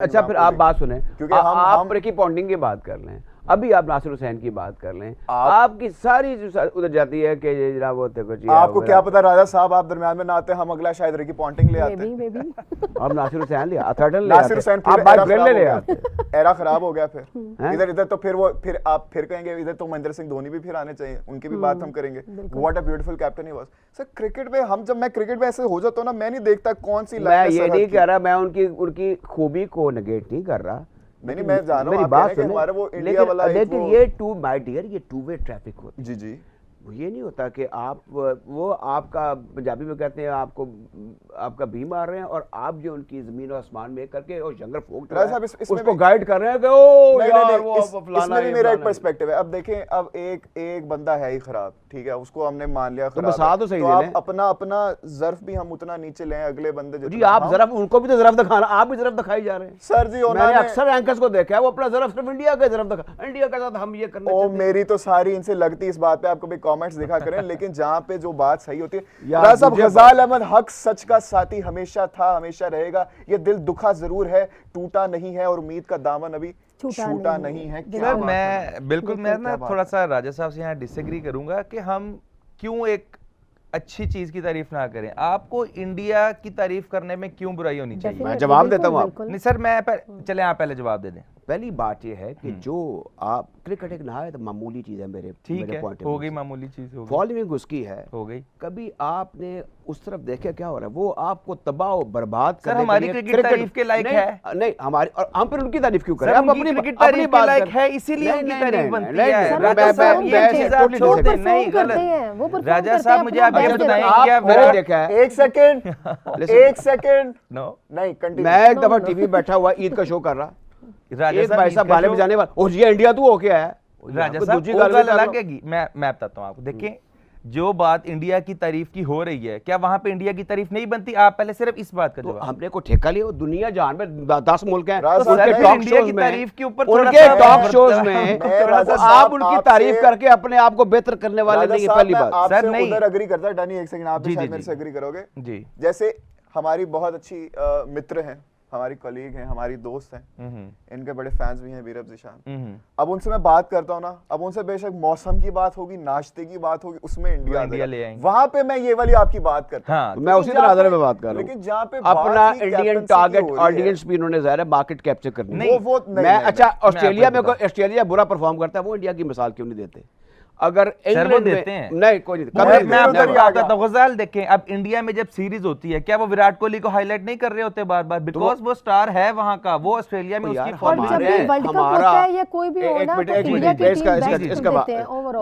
अच्छा फिर आप बात सुने, क्योंकि आप रिकी पॉन्टिंग की बात कर लें, अभी आप नासिर हुसैन की बात कर लें, आपकी सारी उधर जाती है कि ये जनाब वो कुछ आपको क्या पता राजा साहब, आप दरमियान में ना आते, हम अगला शायद रिकी पॉन्टिंग ले आते आप नासिर हुसैन ले अथर्टन ले नासिर हुसैन आप बात ब्रेन ले आते एरा खराब हो गया फिर इधर तो फिर आप फिर कहेंगे इधर तो महेंद्र सिंह धोनी भी फिर आने चाहिए, उनकी भी बात हम करेंगे। What a beautiful captain he was. Sir cricket में जब मैं क्रिकेट में ऐसे हो जाता हूं ना, मैं नहीं देखता कौन सी मैं ये नहीं कह रहा, मैं उनकी खूबी को नेगेट नहीं कर रहा, नहीं मैं जान रहा हूं, मेरी बात सुनो, हमारा वो इंडिया वाला लेकिन ये टू माय डियर ये टू वे ट्रैफिक होता है। जी ये नहीं होता कि आप वो आपका पंजाबी में कहते हैं आपका भी मार रहे हैं और आप जो उनकी जमीन और आसमान में करके और जंगल फूंक रहे हैं उसको गाइड कर रहे हैं कि ओ यार वो इसमें भी मेरा एक पर्सपेक्टिव है। अब देखें, अब एक बंदा है ही खराब, ठीक है, उसको हमने मान लिया खराब, तो सही तो आप अपना ज़र्फ भी हम उतना नीचे लें, अगले बंदे जी आप ज़र्फ उनको भी तो ज़र्फ दिखाना, आप भी ज़र्फ दिखाई जा रहे हैं सर जी। मैंने अक्सर एंकर्स को देखा है वो अपना ज़र्फ सिर्फ इंडिया का ज़र्फ दिखा, इंडिया के साथ हम ये करना चाहते हैं। मेरी तो सारी इनसे लगती इस बात पे, आपको भी कमेंट्स दिखा करें, लेकिन जहां पे जो बात सही होती है, राजा साहब गजाल अहमद हक सच का साथी हमेशा था, हमेशा रहेगा। ये दिल दुखा जरूर है, टूटा नहीं है, और उम्मीद का दामन अभी छूटा नहीं है। सर मैं बिल्कुल मैं ना थोड़ा सा राजा साहब से यहाँ डिसएग्री करूंगा कि हम क्यों एक अच्छी चीज की तारीफ ना करें। आपको इंडिया की तारीफ करने में क्यों बुराई होनी चाहिए? मैं जवाब देता हूँ आप नहीं सर, चले आप पहले जवाब दे दें। पहली बात यह है कि जो आप क्रिकेट एक नहायत मामूली चीज है मेरे पॉइंट हो गई, मामूली चीज हो गई, फॉलोइंग उसकी है हो गई। कभी आपने उस तरफ देखा क्या हो रहा है? वो आपको तबाह और बर्बाद कर हमारी क्रिकेट तारीफ के लायक है नहीं हमारी, और हम फिर उनकी तारीफ क्यों करें? हम अपनी क्रिकेट तारीफ के लायक है, इसीलिए उनकी तारीफ बनती है। राजा साहब ये चीज आप छोड़ दें, नहीं गलत। राजा साहब मुझे आप ये बताएं क्या मैंने देखा है, एक सेकंड नहीं कंटिन्यू। मैं एक दफा टीवी बैठा हुआ ईद का शो कर रहा, एक भाई साहब गाने बजाने वाला, और ये इंडिया तू हो क्या है? राजा साहब वो गल लगेगी। मैं बताता हूं आपको, देखें जो बात इंडिया की तारीफ की हो रही है, क्या वहां पे इंडिया की तारीफ नहीं बनती? आप पहले सिर्फ इस बात का जवाब। हमने को ठेका लिया, दुनिया जहान में 10 मुल्क हैं, उनके टॉक शोज में तारीफ के ऊपर उनके टॉक शोज में आप उनकी तारीफ करके अपने आप को बेहतर करने वाले नहीं है। पहली बात सर नहीं उधर एग्री करता, डैनी एक सेकंड आप शायद मेरे से एग्री करोगे जी। जैसे हमारी बहुत अच्छी मित्र हैं, हमारी कलीग हैं, हमारी दोस्त हैं, इनके बड़े फैंस भी हैं, वीरब ज़ीशान। अब उनसे मैं बात करता हूँ ना, अब उनसे बेशक मौसम की बात होगी, नाश्ते की बात होगी, उसमें इंडिया ले आएंगे, वहां पे मैं ये वाली आपकी बात करता हूँ। हाँ, मैं उसी तरह में बात कर रहा हूँ, लेकिन जहाँ पे अपना इंडियन टारगेट ऑडियंस भी इन्होंने ज़ाहिर है मार्केट कैप्चर करनी है। मैं अच्छा ऑस्ट्रेलिया में ऑस्ट्रेलिया बुरा परफॉर्म करता है, वो इंडिया की मिसाल क्यों नहीं देते? अगर इंग्लैंड देते हैं नहीं कोई नहीं, मैं आपको गजाल देखें, अब इंडिया में जब सीरीज होती है, क्या वो विराट कोहली को हाईलाइट नहीं कर रहे होते बार बार? बिकॉज वो स्टार है वहां का, वो ऑस्ट्रेलिया में उसकी फॉर्म हमारा या कोई भी हो ना,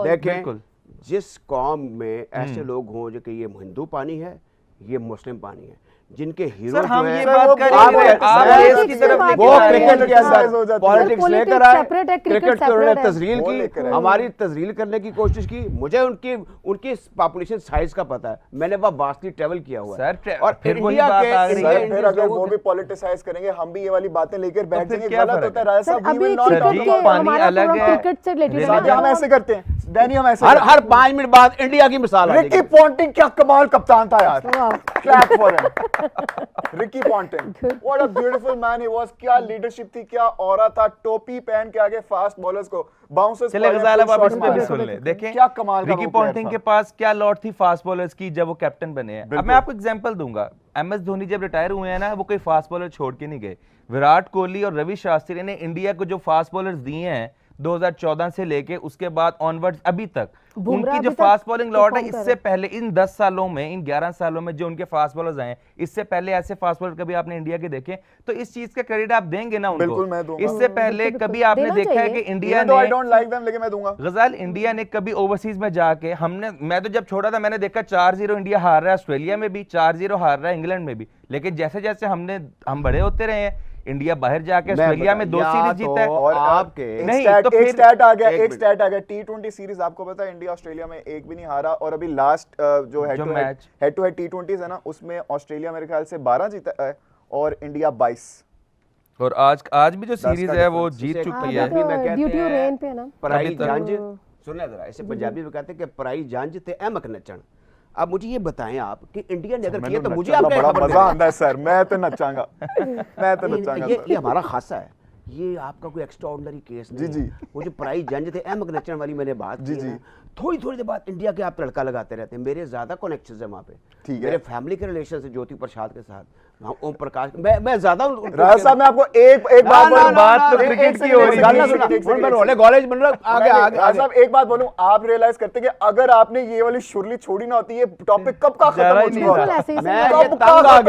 देखें जिस कौम में ऐसे लोग हों जो कि ये हिंदू पानी है, ये मुस्लिम पानी है, जिनके हीरो हम ये बात कर रहे हैं, आप देश की तरफ वो क्रिकेट के अंदर पॉलिटिक्स लेकर आए, क्रिकेट को उन्होंने तजलील की, हमारी तजलील करने की कोशिश की। मुझे उनकी पॉपुलेशन साइज का पता है, मैंने वहाँ वास्टली ट्रैवल किया हुआ है। और फिर इंडिया के फिर अगर वो भी पॉलिटिसाइज करेंगे, हम भी ये वाली बातें लेकर बैठ जाएंगे, गलत होता है राजा साहब। वी विल नॉट पानी अलग है, क्रिकेट से रिलेटेड हम ऐसे करते हैं, डैनी हम ऐसे हर 5 मिनट बाद इंडिया की मिसाल है। रिकी पॉन्टिंग क्या कमाल कप्तान था यार, clap for him. Ricky Ponting, what a beautiful man he was. क्या लीडरशिप थी, क्या ऑरा था, टोपी पहन के आगे फास्ट बॉलर्स को बाउंसर्स। चले गजाल अब आप इसमें भी सुन ले, देखें क्या कमाल का रिकी पॉन्टिंग के पास क्या लॉट थी फास्ट बॉलर्स की जब वो कैप्टन बने हैं। अब मैं आपको एग्जांपल दूंगा, एमएस धोनी जब रिटायर हुए हैं ना, वो कोई फास्ट बॉलर छोड़ के नहीं गए। विराट कोहली और रवि शास्त्री ने इंडिया को जो फास्ट बॉलर्स दिए हैं 2014 से लेके उसके बाद ऑनवर्ड्स अभी तक, उनकी जो फास्ट बॉलिंग लॉट है, इससे पहले इन 10 सालों में, इन 11 सालों में जो उनके फास्ट बॉलर्स आए, इससे पहले ऐसे फास्ट बॉलर कभी आपने इंडिया के देखे? तो इस चीज का क्रेडिट आप देंगे ना उनको। इससे पहले कभी आपने देखा है कि इंडिया ने, आई डोंट लाइक देम, लेकिन मैं दूंगा गजाल, इंडिया ने कभी ओवरसीज में जाके, मैं तो जब छोटा था मैंने देखा 4-0 इंडिया हार रहा है, ऑस्ट्रेलिया में भी 4-0 हार रहा है, इंग्लैंड में भी। लेकिन जैसे जैसे हम बड़े होते रहे हैं, इंडिया बाहर जाके ऑस्ट्रेलिया में 2 सीरीज जीता है। और आपके नहीं तो एक स्टैट आ गया T20 सीरीज, आपको पता है इंडिया ऑस्ट्रेलिया में एक भी नहीं हारा। और अभी लास्ट जो हेड टू हेड T20 है ना, उसमें ऑस्ट्रेलिया मेरे ख्याल से 12 जीता है और इंडिया 22। और आज भी जो सीरीज है वो जीत चुकी है। पराई जंज सुनना जरा, ऐसे पंजाबी में कहते हैं कि पराई जंज ते अहमक नचण। अब मुझे ये बताएं आप कि इंडिया ने अगर किया तो मुझे आपका बड़ा मजा आता है सर, मैं तो नचाऊंगा, मैं तो नचाऊंगा। ये हमारा खासा है, ये आपका कोई एक्स्ट्रा ऑर्डिनरी केस नहीं। जी जी, वो जो प्राइज जज थे अहमद नचन वाली मैंने बात की जी, थोड़ी थोड़ी देर बाद इंडिया के आप लड़का लगाते रहते हैं। मेरे ज्यादा कनेक्शंस है वहाँ पे, ठीक है, मेरे फैमिली के रिलेशन है ज्योति प्रसाद के साथ, ओम प्रकाश, मैं ज्यादा राजा साहब, मैं आपको एक बात तो क्रिकेट की हो रही है कॉलेज मतलब आगे राजा साहब एक बात बोलूं, आप रियलाइज करते कि अगर आपने ये वाली शुरली छोड़ी ना होती, ये टॉपिक कब का खत्म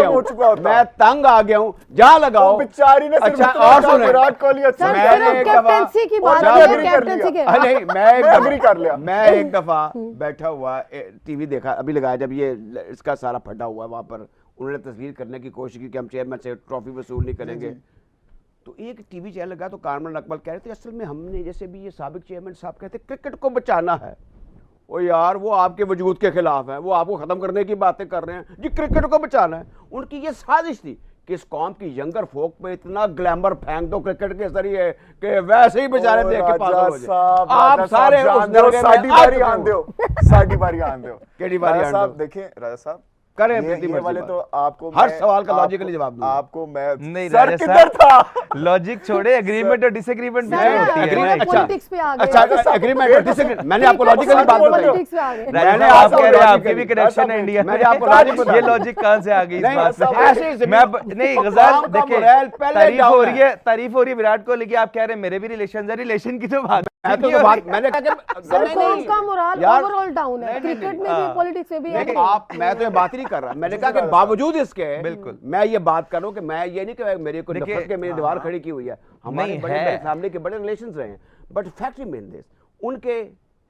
हो चुका होता। मैं तंग आ गया हूँ, जहाँ लगाओ बेचारी ने विराट कोहली अच्छा कर लिया। मैं एक दफा बैठा हुआ टीवी देखा, अभी लगाया जब ये इसका सारा फटा हुआ वहां पर, उन्होंने तस्वीर करने की कोशिश की कि हम चेयरमैन से ट्रॉफी वसूल नहीं करेंगे। तो एक टीवी चैनल लगा तो कारमन अकबर कह रहे थे असल में हमने, जैसे भी ये साबिक चेयरमैन साहब कहते क्रिकेट को बचाना है। ओ यार, वो आपके वजूद के खिलाफ है, वो आपको खत्म करने की बातें कर रहे हैं जी, क्रिकेट को बचाना है। उनकी ये साजिश थी कि इस कौम की यंगर फोक पे इतना ग्लैमर फेंक दो क्रिकेट के जरिए कि वैसे ही बेचारे देख के पागल हो जाए। आप सारे साडी बारी आन दो, साडी बारी आन दो, केडी बारी आन दो। देखिए राजा साहब करें ये वाले तो आपको हर सवाल का लॉजिकली जवाब दूंगा। आपको मैं नहीं, सर किधर था लॉजिक छोड़े, एग्रीमेंट और डिसएग्रीमेंट भी होती है। पॉलिटिक्स पे आ गए। अच्छा, एग्रीमेंट और डिसएग्रीमेंट, मैंने आपको लॉजिकली बात बताई। मैंने आप कह रहे हैं आपकी भी कनेक्शन है इंडिया, मैंने आपको लॉजिक बताया। ये लॉजिक कहां से आ गई इस बात से? मैं नहीं गजल देखिए, तारीफ हो रही है विराट कोहली की, आप कह रहे हैं मेरे भी रिलेशन है, रिलेशन की तो बात मैंने कहा कि का मोरल ओवरऑल डाउन है, क्रिकेट में भी पॉलिटिक्स में भी है। आप, मैं तो ये बात ही नहीं कर रहा, मैंने कहा कि बावजूद इसके बिल्कुल मैं मैं ये बात कर रहा हूं कि मैं ये नहीं कि मेरे को नफरत के मेरी दीवार खड़ी की हुई है, हमारे बड़े फैमिली के बड़े रिलेशंस रहे हैं, बट फैक्ट रिमेन दिस, उनके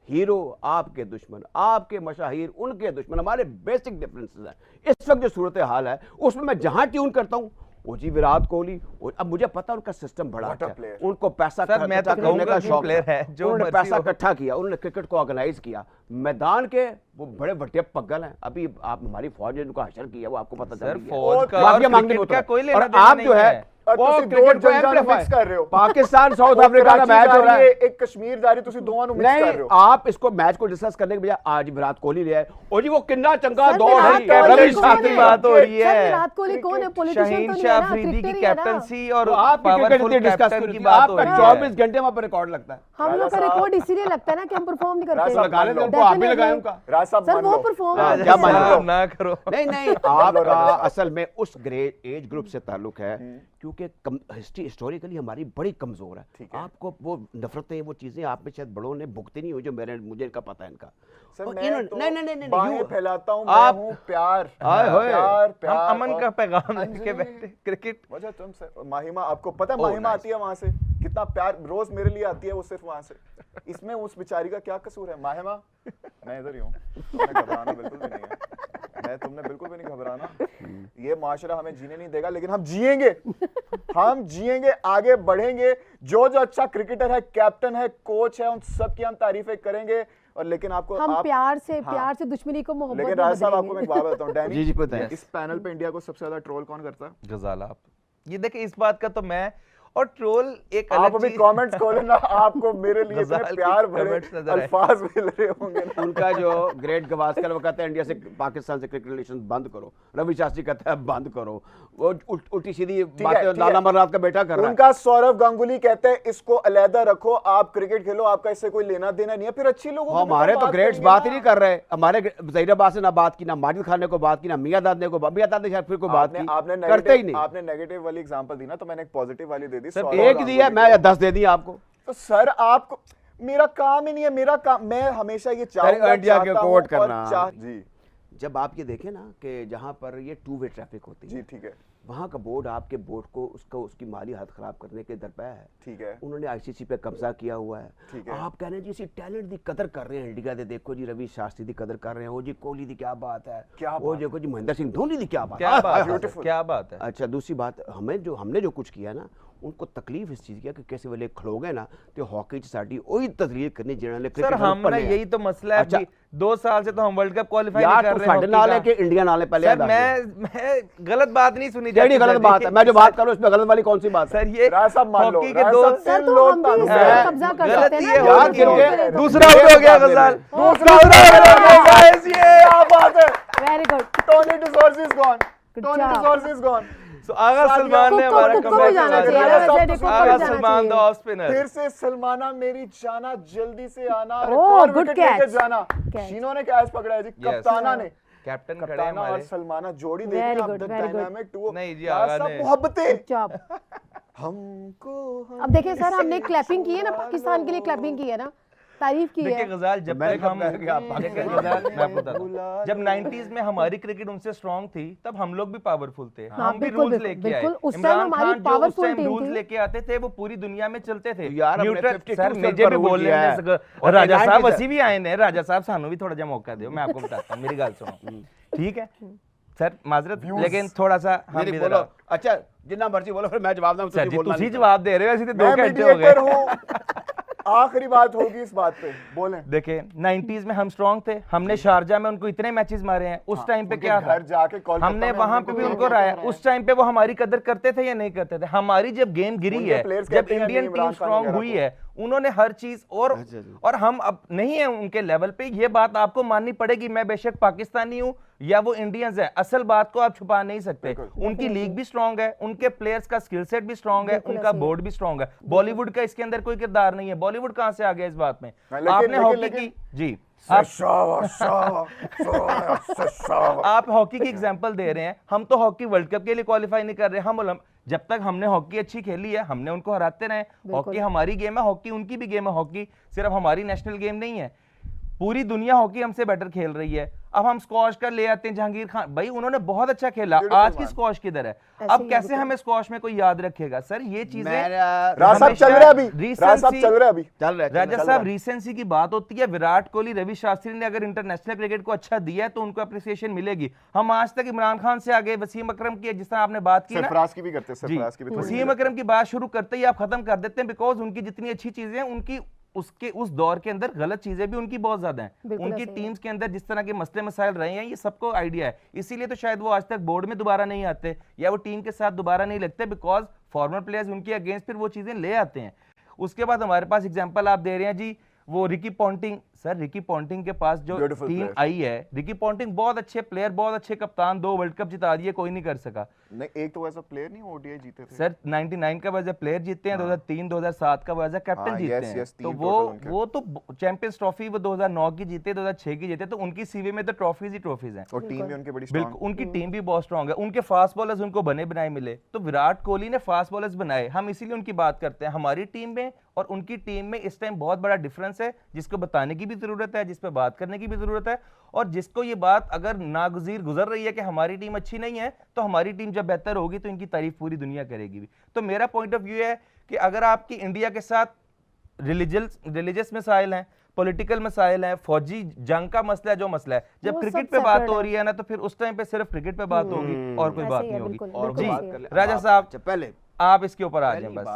हीरो आपके दुश्मन, आपके मशाहिर उनके दुश्मन, हमारे बेसिक डिफरेंसेस हैं। इस वक्त जो सूरत हाल है उसमें मैं जहां ट्यून करता हूं वो जी विराट कोहली, अब मुझे पता उनका सिस्टम बड़ा अच्छा है, उनको पैसा मैं तो करने का शौक है, जो उन्होंने पैसा इकट्ठा किया, उन्होंने क्रिकेट को ऑर्गेनाइज किया, मैदान के वो बड़े बड़े पगल हैं। अभी आप हमारी फौज ने उनको हशर किया, वो आपको पता चल गया, फौज का और क्रिकेट का कोई लेना देना आप जो है पाकिस्तान साउथ अफ्रीका का मैच हो रहा है, एक कश्मीर जारी तुसी दोवां नु मिक्स कर रहे हो। आप इसको मैच को डिस्कस करने के बजाय आज विराट कोहली ले आए, और जी वो कितना चंगा दौड़ है, रवि शास्त्री बात हो रही है, विराट कोहली कौन है, पॉलिटिशियन तो नहीं है, अफरीदी की कैप्टनसी और आप पावरफुल कैप्टन की बात हो रही है। 24 घंटे में रिकॉर्ड लगता है, हम लोग का रिकॉर्ड इसीलिए लगता है ना कि हम परफॉर्म नहीं करते। लगा लेते हैं, आप भी लगाएं उनका सर, वो परफॉर्म क्या मान ना करो। नहीं आपका असल में उस ग्रेड एज ग्रुप से ताल्लुक है, क्योंकि हिस्टोरिकली हमारी बड़ी कमजोर है। आपको वो नफरतें, वो चीजें आप में शायद बड़ों ने भुगती नहीं हुई जो मुझे इनका पता है इनका। नहीं बाहें फैलाता हूं, मैं हूं प्यार, हम अमन का पैगाम लेके बैठे। क्रिकेट वजह तुमसे माहिमा, आपको पता है माहिमा आती है वहां से, कितना प्यार रोज मेरे लिए आती है, वो सिर्फ वहां से। इसमें उस बेचारी का क्या कसूर है? माहिमा मैं इधर ही हूँ, घबराना बिल्कुल भी नहीं है, मैं तुमने बिल्कुल भी नहीं घबराना। ये माशरा हमें जीने नहीं देगा, लेकिन हम जिएंगे, हम जिएंगे, आगे बढ़ेंगे। जो अच्छा क्रिकेटर है, कैप्टन है, कोच है, उन सब की हम तारीफें करेंगे। और लेकिन आपको हम प्यार से दुश्मनी को मोहब्बत में लेकिन राज साहब आपको मैं एक बात बताता हूं, डैनी जी पता है, इस पैनल पे इंडिया को सबसे ज्यादा ट्रोल कौन करता है? गजाला। आप ये देखिए, इस बात का तो मैं और ट्रोल एक आप अभी कमेंट्स खोले ना, आपको मेरे लिए इतने प्यार भरे अल्फाज मिल रहे होंगे। उनका जो ग्रेट गवास्कर वो कहता है इंडिया से पाकिस्तान से क्रिकेट रिलेशन बंद करो, रवि शास्त्री कहता है बंद करो, वो उल्टी सीधी बातें लाला अमरनाथ का बेटा कर रहा है। उनका सौरव गांगुली कहते हैं इसको अलहदा रखो, आप क्रिकेट खेलो, आपका इससे कोई लेना देना नहीं है। फिर अच्छी लोगों को हमारे तो ग्रेट्स बात ही नहीं कर रहे, हमारे ज़हीर अब्बास ने ना बात की, ना माजिद खान ने को बात की, ना मियां दाद ने को, मियां दाद ने शायद फिर कोई बात की, करते ही नहीं। आपने नेगेटिव वाली एग्जांपल दी ना, तो मैंने एक पॉजिटिव वाली दे दी। एक दी है, मैं 10 दे दी आपको। तो सर आपको, मेरा काम ही नहीं है, मेरा काम, मैं हमेशा ये चाहूंगा इंडिया के कोर्ट करना जी। जब आप ये देखें ना कि जहां पर ये 2 वे ट्रैफिक होती है, जी ठीक है, वहां का बोर्ड आपके बोर्ड को उसकी माली हालत खराब करने के दरपे है, ठीक है, उन्होंने आईसीसी पे कब्जा किया हुआ है, ठीक है। आप कह रहे हैं जी इसी टैलेंट की कदर कर रहे हैं इंडिया दे, देखो जी रवि शास्त्री की कदर कर रहे हैं, वो जी कोहली की क्या बात है, क्या वो देखो जी महेंद्र सिंह धोनी की क्या बात है, क्या बात है। अच्छा, दूसरी बात, हमने जो कुछ किया ना उनको तकलीफ इस चीज की कि कैसे वाले खड़ोगे ना तो हॉकी साडी वही तस्वीर करनी जिन्होंने सर हम ना यही तो मसला है। अच्छा 2 साल से तो हम वर्ल्ड कप क्वालीफाई नहीं कर रहे हैं। नाल है कि इंडिया नाल है पहले। सर मैं गलत बात नहीं सुनी जाती। गलत बात है, मैं जो बात कर रहा हूं इसमें गलत वाली कौन सी बात है? सर ये हॉकी के 2 गलती है यार। दूसरा आउट हो गया गजाल, दूसरा आउट हो गया गाइस, ये क्या बात है। Very good. Tony de Zorzi is gone, Tony de Zorzi is gone. So, Agha Salman ने हमारा comeback Agha Salman the off spinner. फिर से सलमाना मेरी जाना, जल्दी से आना, और विकेट लेके जाना। शीनो ने कैच पकड़ा है जी, कप्ताना ने, कैप्टन खड़े हैं हमारे। और सलमाना जोड़ी देखिए आप, द डायनामिक डुओ। नहीं जी आगा ने मोहब्बतें हमको। अब देखिए सर, हमने क्लैपिंग की है ना, पाकिस्तान के लिए क्लैपिंग की है ना, तारीफ की है। देखिए गजाल, जब तक हम जब 90s में हमारी क्रिकेट उनसे स्ट्रांग थी तब हम लोग भी पावरफुल थे। हम भी रूल्स लेके आए। इमरान खान जो उस टाइम रूल्स लेके आते थे वो पूरी दुनिया में चलते थे। न्यूट्रल सर मुझे भी बोलने दे, राजा साहब वसी भी आए ने। राजा साहब सानू भी थोड़ा जा मौका दो, मैं आपको बताता हूं, मेरी गल सुनो ठीक है सर, माजरत लेकिन थोड़ा सा हम भी बोलो। अच्छा जितना मर्जी बोलो, फिर मैं जवाब दूं। सर जी तुसी जवाब दे रहे हो, ऐसे तो 2 घंटे हो गए। आखिरी बात होगी इस बात पे, बोलें। देखिए 90s में हम स्ट्रांग थे, हमने शारजा में उनको इतने मैचेस मारे हैं। उस टाइम पे क्या था, घर जाके हमने वहां पे भी उनको राया। उस टाइम पे वो हमारी कदर करते थे या नहीं करते थे? हमारी जब गेम गिरी है, जब इंडियन टीम स्ट्रांग हुई है, उन्होंने हर चीज और हम अब नहीं है उनके लेवल पे। ये बात आपको माननी पड़ेगी। मैं बेशक पाकिस्तानी हूं या वो इंडियंस है, असल बात को आप छुपा नहीं सकते। उनकी लीग भी स्ट्रांग है, उनके प्लेयर्स का स्किल सेट भी स्ट्रांग है, उनका बोर्ड भी स्ट्रांग है। बॉलीवुड का इसके अंदर कोई किरदार नहीं है। बॉलीवुड कहां से आ गया इस बात में? आपने हॉकी की जी आप हॉकी की एग्जांपल दे रहे हैं। हम तो हॉकी वर्ल्ड कप के लिए क्वालिफाई नहीं कर रहे। हम जब तक हमने हॉकी अच्छी खेली है हमने उनको हराते रहे। हॉकी हमारी गेम है, हॉकी उनकी भी गेम है। हॉकी सिर्फ हमारी नेशनल गेम नहीं है, पूरी दुनिया हॉकी हमसे बेटर खेल रही है। अब हम स्क्वॉश का ले आते हैं जहांगीर खान भाई, उन्होंने बहुत अच्छा खेला। आज की स्क्वॉश किधर है? अब कैसे हमें स्क्वॉश में कोई याद रखेगा? सर ये चीजें राजा साहब रिसेंसी की बात होती है। विराट कोहली, रवि शास्त्री ने अगर इंटरनेशनल क्रिकेट को अच्छा दिया है तो उनको अप्रिसिएशन मिलेगी। हम आज तक इमरान खान से आगे वसीम अकरम की, जिस तरह आपने बात की ना, वसीम अकरम की बात शुरू करते ही आप खत्म कर देते हैं, बिकॉज उनकी जितनी अच्छी चीजें उनकी उसके उस दौर के अंदर गलत चीजें भी उनकी बहुत ज्यादा हैं। उनकी टीम्स के अंदर जिस तरह के मसले मसाइल रहे हैं ये सबको आइडिया है। इसीलिए तो शायद वो आज तक बोर्ड में दोबारा नहीं आते या वो टीम के साथ दोबारा नहीं लगते, बिकॉज फॉर्मर प्लेयर्स उनके अगेंस्ट फिर वो चीजें ले आते हैं। उसके बाद हमारे पास एग्जांपल आप दे रहे हैं जी, वो Ricky Ponting. Sir Ricky Ponting के पास जो टीम आई है, रिकी पॉन्टिंग बहुत अच्छे प्लेयर, बहुत अच्छे कप्तान, 2 वर्ल्ड कप जिता दिए, कोई नहीं कर सका। नहीं, एक तो ऐसा प्लेयर नहीं ओडीआई जीते थे सर। 99 का वजह प्लेयर जीते हैं, 2003 2007 का वजह कैप्टन जीते हैं। तो वो तो चैंपियंस ट्रॉफी वो 2009 की जीते, 2006 की जीते, तो उनकी सीवी में तो ट्रॉफीज ही ट्रॉफीज हैं। और टीम भी उनकी बड़ी बिल्कुल, उनकी टीम भी बहुत स्ट्रांग है। उनके फास्ट बॉलर्स उनको बने बनाए मिले। तो विराट कोहली ने फास्ट बॉलर्स बनाए, हम इसीलिए उनकी बात करते हैं। हमारी टीम में और उनकी टीम में इस टाइम बहुत बड़ा डिफरेंस है, जिसको बताने की भी जरूरत है, जिस पे बात करने की भी जरूरत है। और जिसको ये बात अगर नागुज़ीर गुजर रही है कि हमारी टीम अच्छी नहीं है, तो हमारी टीम जब बेहतर होगी तो इनकी तारीफ पूरी दुनिया करेगी भी। तो मेरा पॉइंट ऑफ व्यू है कि अगर आपकी इंडिया के साथ रिलीजियस मसाइल हैं, पॉलिटिकल मसाइल हैं, फौजी जंग का मसला है, जो मसला है, जब क्रिकेट पे बात हो रही है ना, तो फिर उस टाइम पे सिर्फ क्रिकेट पे बात होगी और कोई बात नहीं होगी। जी राजा साहब, पहले आप इसके ऊपर आ जाएं बस।